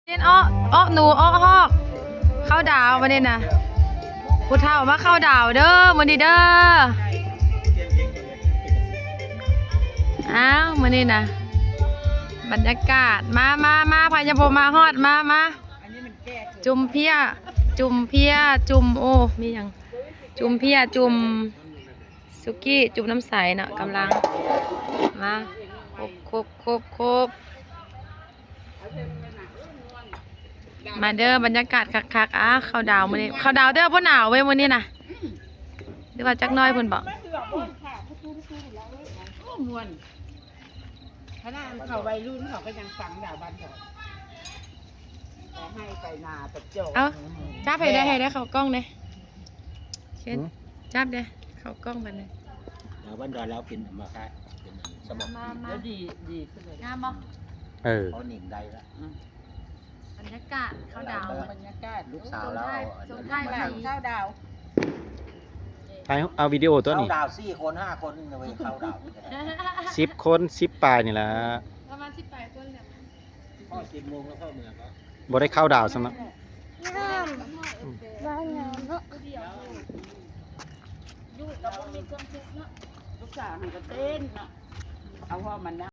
เล่นอ้อหนูอ้อฮอกเข้าดาวมาเนี่ยนะผู้เฒ่ามาเข้าดาวเด้อมื้อนี้เด้ออ้าวมื้อนี้นะบรรยากาศมาพายาโพมาฮอดมาจุ่มเพียจุ่มโอ้มีหยังจุ่มเพียจุ่มสุกี้จุ่มน้ำใสเนาะกำลังมาครบมาเด้อบรรยากาศคักเข้าดาวมื้อนี้เข้าดาวเด้อบ่หนาวเว้ยมื้อนี้น่ะหรือว่าจักหน้อยเพิ่นบอกม่วนขณะเขาวัยรุ่นเขาก็ยังฟังดาวบ้านเขาแต่ให้ไปนาตะโจกจับให้ได้เข้ากล้องเด้เช่นจับเด้เข้ากล้องบัดนี้เราบ้านดอนแล้วเป็นมาค่ะเป็นสมองแล้วดีขึ้นเลยงามบ่เขาหนิงได้แล้วบรรยากาศเข้าดาวบรรยากาศลูกสาวแล้วส่งท้ายปีเข้าดาวเอาวิดีโอตัวนี้เข้าดาว4 คน 5 คนเลยเข้าดาว10 คน10 ปลายนี่ล่ะประมาณ18คนเนี่ยพ่อ10 โมงแล้วเข้าเมืองก็บ่ได้เข้าดาวซะมั้งลูกสาวมันก็เต้นเนาะเอาพ่อมันนะ